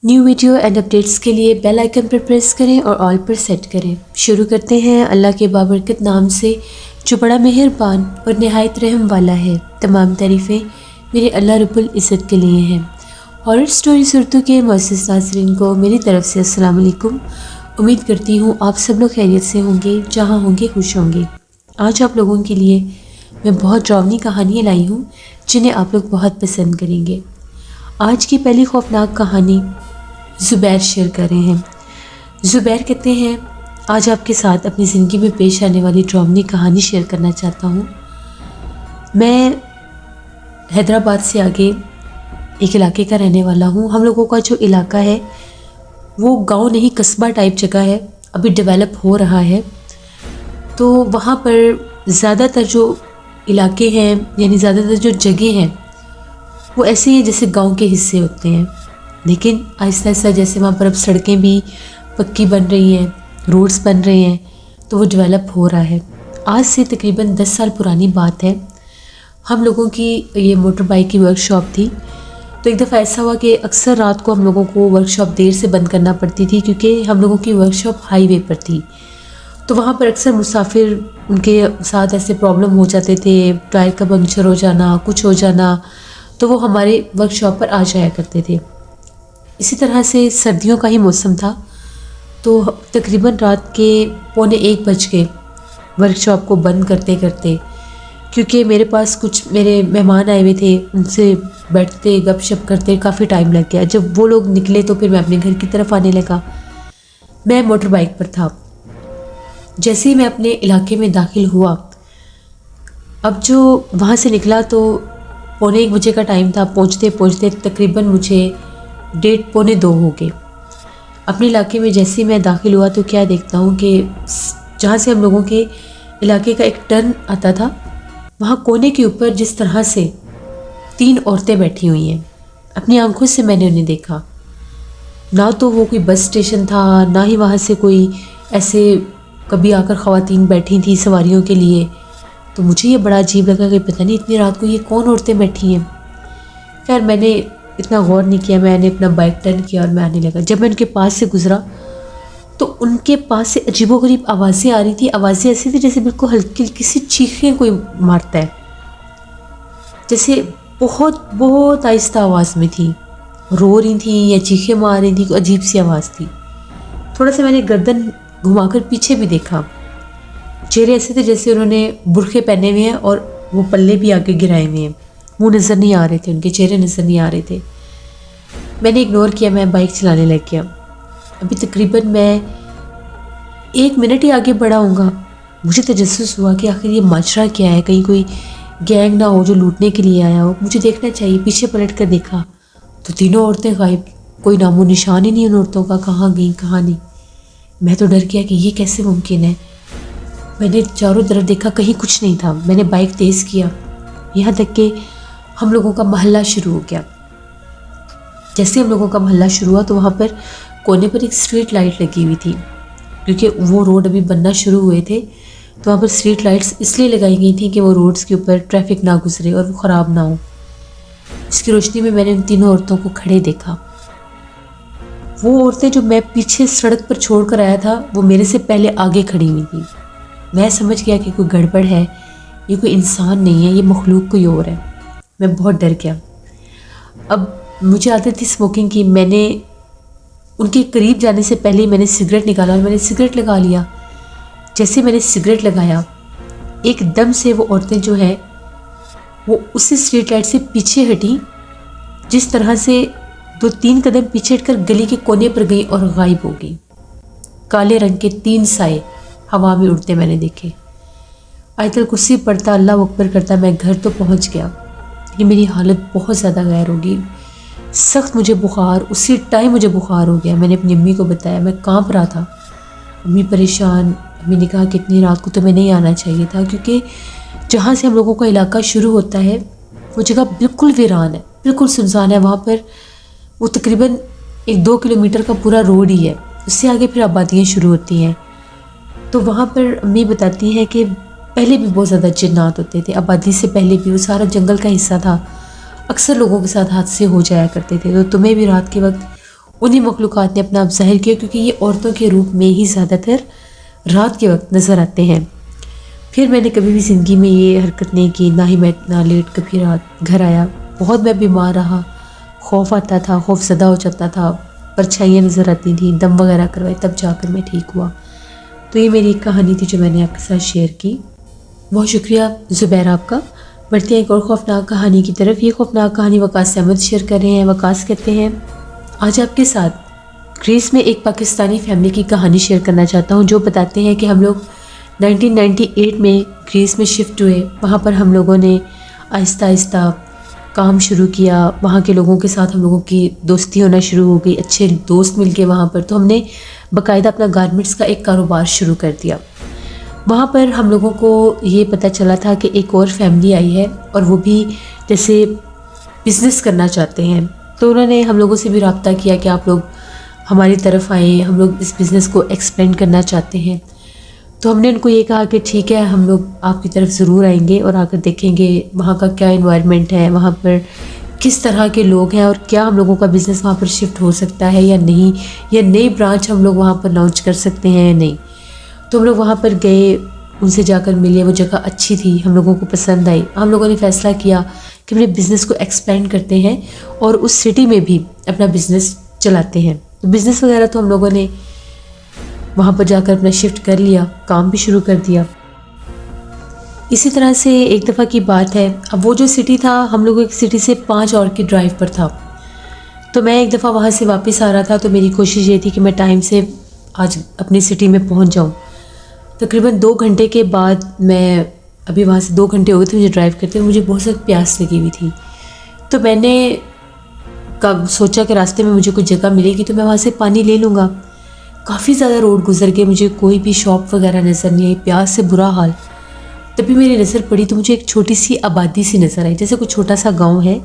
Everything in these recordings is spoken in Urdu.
نیو ویڈیو اینڈ اپڈیٹس کے لیے بیل آئکن پر پریس کریں اور آل پر سیٹ کریں۔ شروع کرتے ہیں اللہ کے بابرکت نام سے جو بڑا مہربان اور نہایت رحم والا ہے۔ تمام تعریفیں میرے اللہ رب العزت کے لیے ہیں۔ ہارر سٹوریز اردو کے معزز ناظرین کو میری طرف سے السلام علیکم۔ امید کرتی ہوں آپ سب لوگ خیریت سے ہوں گے، جہاں ہوں گے خوش ہوں گے۔ آج آپ لوگوں کے لیے میں بہت ڈراؤنی کہانیاں لائی ہوں جنہیں آپ لوگ بہت پسند کریں گے۔ آج کی پہلی خوفناک کہانی زبیر شیئر کر رہے ہیں۔ زبیر کہتے ہیں، آج آپ کے ساتھ اپنی زندگی میں پیش آنے والی ڈراؤنی کہانی شیئر کرنا چاہتا ہوں۔ میں حیدرآباد سے آگے ایک علاقے کا رہنے والا ہوں۔ ہم لوگوں کا جو علاقہ ہے وہ گاؤں نہیں، قصبہ ٹائپ جگہ ہے، ابھی ڈیولپ ہو رہا ہے۔ تو وہاں پر زیادہ تر جو علاقے ہیں، یعنی زیادہ تر جو جگہیں ہیں وہ ایسے ہی جیسے گاؤں کے حصے ہوتے ہیں، لیکن آہستہ آہستہ جیسے وہاں پر اب سڑکیں بھی پکی بن رہی ہیں، روڈز بن رہے ہیں، تو وہ ڈیولپ ہو رہا ہے۔ آج سے تقریباً 10 سال پرانی بات ہے، ہم لوگوں کی یہ موٹر بائک کی ورک شاپ تھی۔ تو ایک دفعہ ایسا ہوا کہ اکثر رات کو ہم لوگوں کو ورک شاپ دیر سے بند کرنا پڑتی تھی، کیونکہ ہم لوگوں کی ورک شاپ ہائی وے پر تھی۔ تو وہاں پر اکثر مسافر ان کے ساتھ ایسے پرابلم ہو جاتے تھے، ٹائر کا پنکچر ہو جانا، کچھ ہو جانا، تو وہ ہمارے ورک شاپ پر آ جایا کرتے تھے۔ اسی طرح سے سردیوں کا ہی موسم تھا، تو تقریباً رات کے 1:45 بج گئے ورک شاپ کو بند کرتے کرتے، کیونکہ میرے پاس کچھ میرے مہمان آئے ہوئے تھے، ان سے بیٹھتے گپ شپ کرتے کافی ٹائم لگ گیا۔ جب وہ لوگ نکلے تو پھر میں اپنے گھر کی طرف آنے لگا۔ میں موٹر بائک پر تھا۔ جیسے ہی میں اپنے علاقے میں داخل ہوا، اب جو وہاں سے نکلا تو 1:45 بجے کا ٹائم تھا، پہنچتے پہنچتے تقریباً مجھے 1:30 پونے 2 ہو گئے۔ اپنے علاقے میں جیسے ہی میں داخل ہوا تو کیا دیکھتا ہوں کہ جہاں سے ہم لوگوں کے علاقے کا ایک ٹرن آتا تھا، وہاں کونے کے اوپر جس طرح سے 3 عورتیں بیٹھی ہوئی ہیں، اپنی آنکھوں سے میں نے انہیں دیکھا۔ نہ تو وہ کوئی بس اسٹیشن تھا، نہ ہی وہاں سے کوئی ایسے کبھی آ کر خواتین بیٹھی تھیں سواریوں کے لیے۔ تو مجھے یہ بڑا عجیب لگا کہ پتہ نہیں اتنی رات کو یہ کون عورتیں بیٹھی ہیں۔ خیر میں نے اتنا غور نہیں کیا، میں نے اپنا بائک ٹرن کیا اور میں آنے لگا۔ جب میں ان کے پاس سے گزرا تو ان کے پاس سے عجیب و غریب آوازیں آ رہی تھیں۔ آوازیں ایسی تھیں جیسے بالکل ہلکی ہلکی سی چیخیں کوئی مارتا ہے، جیسے بہت بہت آہستہ آواز میں تھی، رو رہی تھیں یا چیخیں مار رہی تھیں، کوئی عجیب سی آواز تھی۔ تھوڑا سا میں نے گردن گھما کر پیچھے بھی دیکھا، چہرے ایسے تھے جیسے انہوں نے برقعے پہنے ہوئے ہیں اور وہ پلے بھی آگے گرائے ہوئے ہیں، منہ نظر نہیں آ رہے تھے، ان کے چہرے نظر نہیں آ رہے تھے۔ میں نے اگنور کیا، میں بائک چلانے لگ گیا۔ ابھی تقریباً میں 1 منٹ ہی آگے بڑھا ہوں گا، مجھے تجسس ہوا کہ آخر یہ ماجرا کیا ہے، کہیں کوئی گینگ نہ ہو جو لوٹنے کے لیے آیا ہو، مجھے دیکھنا چاہیے۔ پیچھے پلٹ کر دیکھا تو 3 عورتیں غائب، کوئی نام و نشان ہی نہیں ان عورتوں کا، کہاں گئیں کہاں نہیں۔ میں تو ڈر گیا کہ یہ کیسے ممکن ہے۔ میں نے چاروں طرف دیکھا، کہیں کچھ نہیں تھا۔ میں نے بائک تیز کیا، یہاں تک کہ ہم لوگوں کا محلہ شروع ہو گیا۔ جیسے ہم لوگوں کا محلہ شروع ہوا تو وہاں پر کونے پر ایک اسٹریٹ لائٹ لگی ہوئی تھی، کیونکہ وہ روڈ ابھی بننا شروع ہوئے تھے، تو وہاں پر اسٹریٹ لائٹس اس لیے لگائی گئی تھیں کہ وہ روڈز کے اوپر ٹریفک نہ گزرے اور وہ خراب نہ ہو۔ اس کی روشنی میں میں نے ان 3 عورتوں کو کھڑے دیکھا۔ وہ عورتیں جو میں پیچھے سڑک پر چھوڑ کر آیا تھا، وہ میرے سے پہلے آگے کھڑی ہوئی تھیں۔ میں سمجھ گیا کہ کوئی گڑبڑ ہے، یہ کوئی انسان نہیں ہے، یہ مخلوق کوئی اور ہے۔ میں بہت ڈر گیا۔ اب مجھے عادت تھی اسموکنگ کی، میں نے ان کے قریب جانے سے پہلے ہی میں نے سگریٹ نکالا اور میں نے سگریٹ لگا لیا۔ جیسے میں نے سگریٹ لگایا، ایک دم سے وہ عورتیں جو ہیں وہ اسی اسٹریٹ لائٹ سے پیچھے ہٹیں، جس طرح سے 2-3 قدم پیچھے ہٹ کر گلی کے کونے پر گئی اور غائب ہو گئی۔ کالے رنگ کے 3 سائے ہوا میں اڑتے میں نے دیکھے۔ آیت الکرسی پڑھتا، اللہ اکبر کرتا میں گھر تو پہنچ گیا، لیکن میری حالت بہت زیادہ غیر ہو گئی۔ سخت مجھے بخار، اسی ٹائم مجھے بخار ہو گیا۔ میں نے اپنی امی کو بتایا، میں کانپ رہا تھا۔ امی پریشان، امی نے کہا کہ اتنی رات کو تمہیں نہیں آنا چاہیے تھا، کیونکہ جہاں سے ہم لوگوں کا علاقہ شروع ہوتا ہے وہ جگہ بالکل ویران ہے، بالکل سنسان ہے۔ وہاں پر وہ تقریباً 1-2 کلومیٹر کا پورا روڈ ہی ہے، اس سے آگے پھر آبادیاں شروع ہوتی ہیں۔ تو وہاں پر امی بتاتی ہیں کہ پہلے بھی بہت زیادہ جنات ہوتے تھے، آبادی سے پہلے بھی وہ سارا جنگل کا حصہ تھا، اکثر لوگوں کے ساتھ حادثے ہو جایا کرتے تھے۔ تو تمہیں بھی رات کے وقت انہیں مخلوقات نے اپنا آپ ظاہر کیا، کیونکہ یہ عورتوں کے روپ میں ہی زیادہ تر رات کے وقت نظر آتے ہیں۔ پھر میں نے کبھی بھی زندگی میں یہ حرکت نہیں کی، نہ ہی میں اتنا لیٹ کبھی رات گھر آیا۔ بہت میں بیمار رہا، خوف آتا تھا، خوف زدہ ہو جاتا تھا، پرچھائیاں نظر آتی تھیں، دم وغیرہ کروائے تب جا کر میں ٹھیک ہوا۔ تو یہ میری ایک کہانی تھی جو میں نے آپ کے ساتھ شیئر کی۔ بہت شکریہ زبیر آپ کا۔ بڑھتے ہیں ایک اور خوفناک کہانی کی طرف۔ یہ خوفناک کہانی وقاص احمد شیئر کر رہے ہیں۔ وقاص کہتے ہیں، آج آپ کے ساتھ گریس میں ایک پاکستانی فیملی کی کہانی شیئر کرنا چاہتا ہوں، جو بتاتے ہیں کہ ہم لوگ 1998 میں گریس میں شفٹ ہوئے۔ وہاں پر ہم لوگوں نے آہستہ آہستہ کام شروع کیا، وہاں کے لوگوں کے ساتھ ہم لوگوں کی دوستی ہونا شروع ہو گئی، اچھے دوست مل کے وہاں پر، تو ہم نے باقاعدہ اپنا گارمنٹس کا ایک کاروبار شروع کر دیا۔ وہاں پر ہم لوگوں کو یہ پتہ چلا تھا کہ ایک اور فیملی آئی ہے اور وہ بھی جیسے بزنس کرنا چاہتے ہیں، تو انہوں نے ہم لوگوں سے بھی رابطہ کیا کہ آپ لوگ ہماری طرف آئیں، ہم لوگ اس بزنس کو ایکسپینڈ کرنا چاہتے ہیں۔ تو ہم نے ان کو یہ کہا کہ ٹھیک ہے، ہم لوگ آپ کی طرف ضرور آئیں گے اور آ کر دیکھیں گے وہاں کا کیا انوائرمنٹ ہے، وہاں پر کس طرح کے لوگ ہیں اور کیا ہم لوگوں کا بزنس وہاں پر شفٹ ہو سکتا ہے یا نہیں، یا نئی برانچ ہم لوگ وہاں پر لانچ کر سکتے ہیں یا نہیں۔ تو ہم لوگ وہاں پر گئے، ان سے جا کر ملے، وہ جگہ اچھی تھی، ہم لوگوں کو پسند آئی۔ ہم لوگوں نے فیصلہ کیا کہ اپنے بزنس کو ایکسپینڈ کرتے ہیں اور اس سٹی میں بھی اپنا بزنس چلاتے ہیں۔ تو بزنس وغیرہ تو ہم لوگوں نے وہاں پر جا کر اپنا شفٹ کر لیا، کام بھی شروع کر دیا۔ اسی طرح سے ایک دفعہ کی بات ہے، اب وہ جو سٹی تھا ہم لوگوں کی سٹی سے 5 اور کی ڈرائیو پر تھا۔ تو میں ایک دفعہ وہاں سے واپس آ رہا تھا، تو میری کوشش یہ تھی کہ میں ٹائم سے آج اپنی سٹی میں پہنچ جاؤں۔ تقریباً 2 گھنٹے کے بعد، میں ابھی وہاں سے 2 گھنٹے ہو گئے تھے مجھے ڈرائیو کرتے ہوئے، مجھے بہت سخت پیاس لگی ہوئی تھی۔ تو میں نے سوچا کہ راستے میں مجھے کوئی جگہ ملے گی تو میں وہاں سے پانی لے لوں گا۔ کافی زیادہ روڈ گزر کے مجھے کوئی بھی شاپ وغیرہ نظر نہیں آئی، پیاس سے برا حال۔ تبھی میری نظر پڑی تو مجھے ایک چھوٹی سی آبادی سی نظر آئی، جیسے کوئی چھوٹا سا گاؤں ہے،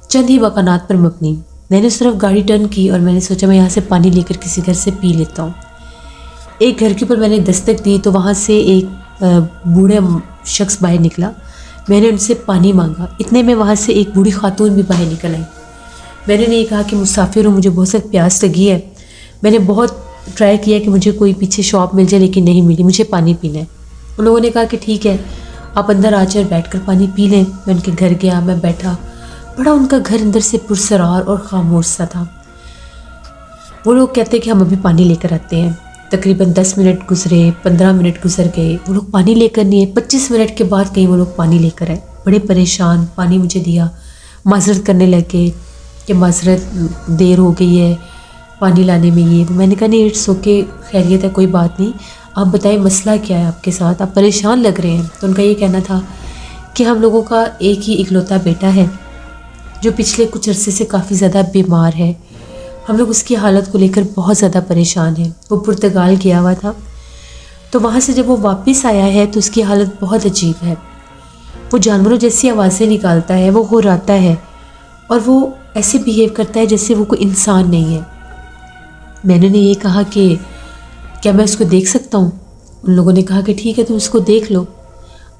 چند ہی مکانات پر مبنی۔ میں نے اس طرف گاڑی ٹرن کی اور میں نے سوچا میں یہاں سے پانی لے کر کسی گھر سے پی لیتا ہوں۔ ایک گھر کے اوپر میں نے دستک دی تو وہاں سے ایک بوڑھا شخص باہر نکلا۔ میں نے ان سے پانی مانگا، اتنے میں وہاں سے ایک بوڑھی خاتون بھی باہر نکل آئی۔ میں نے نہیں کہا کہ مسافر ہوں، مجھے بہت سخت پیاس لگی ہے۔ میں نے بہت ٹرائی کیا کہ مجھے کوئی پیچھے شاپ مل جائے، لیکن نہیں ملی، مجھے پانی پینا ہے۔ ان لوگوں نے کہا کہ ٹھیک ہے، آپ اندر آ جائیں، بیٹھ کر پانی پی لیں۔ میں ان کے گھر گیا، میں بیٹھا، بڑا ان کا گھر اندر سے پرسرار اور خاموش سا تھا۔ وہ لوگ کہتے کہ ہم ابھی پانی لے کر آتے ہیں۔ تقریباً 10 منٹ گزرے، 15 منٹ گزر گئے، وہ لوگ پانی لے کر نہیں آئے۔ 25 منٹ کے بعد کہیں وہ لوگ پانی لے کر آئے، بڑے پریشان، پانی مجھے دیا، معذرت کرنے لگے کہ معذرت، دیر ہو گئی ہے پانی لانے میں، یہ میں نے کہا نہیں، اٹس اوکے، خیریت ہے، کوئی بات نہیں، آپ بتائیں مسئلہ کیا ہے آپ کے ساتھ، آپ پریشان لگ رہے ہیں۔ تو ان کا یہ کہنا تھا کہ ہم لوگوں کا ایک ہی اکلوتا بیٹا ہے جو پچھلے کچھ عرصے سے کافی زیادہ بیمار ہے، ہم لوگ اس کی حالت کو لے کر بہت زیادہ پریشان ہیں۔ وہ پرتگال گیا ہوا تھا، تو وہاں سے جب وہ واپس آیا ہے تو اس کی حالت بہت عجیب ہے۔ وہ جانوروں جیسی آوازیں نکالتا ہے، وہ ہراتا ہے اور وہ ایسے بیہیو کرتا ہے جیسے وہ کوئی انسان نہیں ہے۔ میں نے یہ کہا کہ کیا میں اس کو دیکھ سکتا ہوں؟ ان لوگوں نے کہا کہ ٹھیک ہے، تم اس کو دیکھ لو۔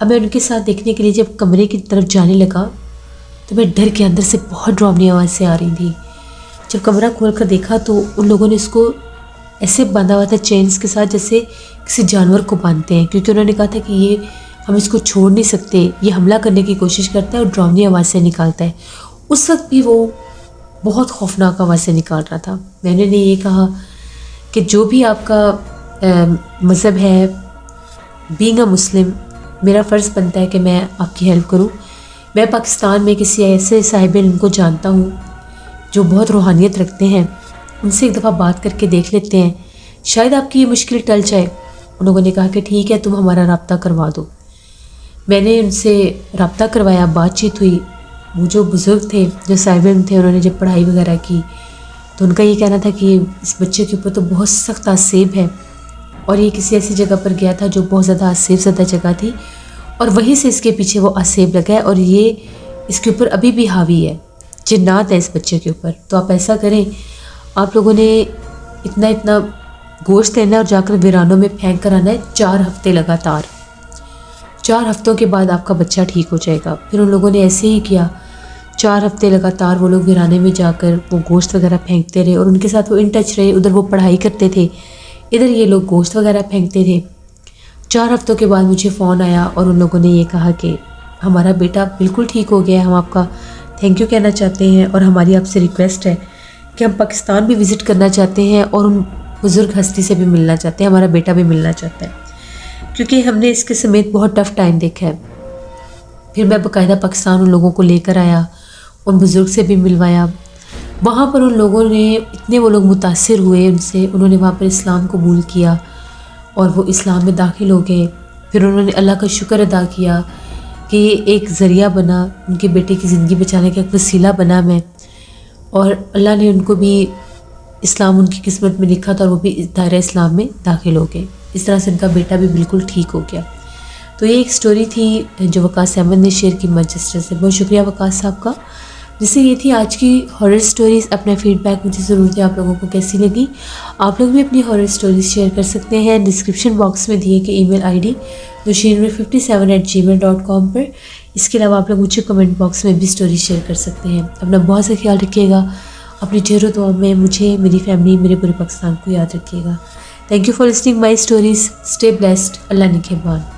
اب میں ان کے ساتھ دیکھنے کے لیے جب کمرے کی طرف جانے لگا تو میں ڈر کے اندر سے بہت ڈراؤنی آوازیں آ رہی تھیں۔ جب کمرہ کھول کر دیکھا تو ان لوگوں نے اس کو ایسے باندھا ہوا تھا چینز کے ساتھ جیسے کسی جانور کو باندھتے ہیں، کیونکہ انہوں نے کہا تھا کہ یہ ہم اس کو چھوڑ نہیں سکتے، یہ حملہ کرنے کی کوشش کرتا ہے اور ڈراؤنی آوازیں نکالتا ہے۔ اس وقت بھی وہ بہت خوفناک آوازیں نکال رہا تھا۔ میں نے یہ کہا کہ جو بھی آپ کا مذہب ہے، بینگ اے مسلم، میرا فرض بنتا ہے کہ میں آپ کی ہیلپ کروں۔ میں پاکستان میں کسی ایسے صاحب علم کو جانتا ہوں جو بہت روحانیت رکھتے ہیں، ان سے ایک دفعہ بات کر کے دیکھ لیتے ہیں، شاید آپ کی یہ مشکل ٹل جائے۔ ان لوگوں نے کہا کہ ٹھیک ہے، تم ہمارا رابطہ کروا دو۔ میں نے ان سے رابطہ کروایا، بات چیت ہوئی۔ وہ جو بزرگ تھے، جو صاحب علم تھے، انہوں نے جب پڑھائی وغیرہ کی تو ان کا یہ کہنا تھا کہ اس بچے کے اوپر تو بہت سخت آسیب ہے، اور یہ کسی ایسی جگہ پر گیا تھا جو بہت زیادہ آسیب زدہ جگہ تھی، اور وہیں سے اس کے پیچھے وہ آسیب لگا ہے، اور یہ اس کے اوپر ابھی بھی حاوی ہے، جنات ہے اس بچے کے اوپر۔ تو آپ ایسا کریں، آپ لوگوں نے اتنا گوشت لینا ہے اور جا کر ویرانوں میں پھینک کر آنا ہے 4 ہفتے لگاتار۔ 4 ہفتوں کے بعد آپ کا بچہ ٹھیک ہو جائے گا۔ پھر ان لوگوں نے ایسے ہی کیا، 4 ہفتے لگاتار وہ لوگ ویرانے میں جا کر وہ گوشت وغیرہ پھینکتے رہے اور ان کے ساتھ وہ ان ٹچ رہے. ادھر وہ پڑھائی کرتے تھے، ادھر یہ لوگ گوشت وغیرہ پھینکتے تھے. 4 ہفتوں کے بعد مجھے فون آیا اور ان لوگوں نے یہ کہا کہ ہمارا بیٹا بالکل ٹھیک ہو گیا ہے، ہم آپ کا تھینک یو کہنا چاہتے ہیں اور ہماری آپ سے ریکویسٹ ہے کہ ہم پاکستان بھی وزٹ کرنا چاہتے ہیں اور ان بزرگ ہستی سے بھی ملنا چاہتے ہیں، ہمارا بیٹا بھی ملنا چاہتا ہے، کیونکہ ہم نے اس کے سمیت بہت ٹف ٹائم دیکھا ہے. پھر میں باقاعدہ پاکستان ان لوگوں کو لے کر آیا، ان بزرگ سے بھی ملوایا. وہاں پر ان لوگوں نے اتنے وہ لوگ متاثر ہوئے ان سے، انہوں نے وہاں پر اسلام قبول کیا اور وہ اسلام میں داخل ہو گئے. پھر انہوں نے اللہ کا شکر ادا کیا کہ یہ ایک ذریعہ بنا، ان کے بیٹے کی زندگی بچانے کا ایک وسیلہ بنا میں، اور اللہ نے ان کو بھی اسلام ان کی قسمت میں لکھا تھا اور وہ بھی دائرہ اسلام میں داخل ہو گئے. اس طرح سے ان کا بیٹا بھی بالکل ٹھیک ہو گیا. تو یہ ایک سٹوری تھی جو وقاص احمد نے شیئر کی مانچسٹر سے. بہت شکریہ وقاص صاحب کا. جس سے یہ تھی آج کی ہارر سٹوریز. اپنا فیڈ بیک مجھے ضرور دیں، آپ لوگوں کو کیسی لگی. آپ لوگ بھی اپنی ہارر سٹوریز شیئر کر سکتے ہیں ڈسکرپشن باکس میں دیے کہ ای میل آئی ڈی nushinur57@gmail.com پر. اس کے علاوہ آپ لوگ مجھے کمنٹ باکس میں بھی سٹوری شیئر کر سکتے ہیں. اپنا بہت سا خیال رکھیے گا، اپنی ڈھیر و دعا میں مجھے، میری فیملی، میرے پورے پاکستان کو یاد رکھیے گا. Thank you for listening my stories. Stay blessed. اللہ نگہبان.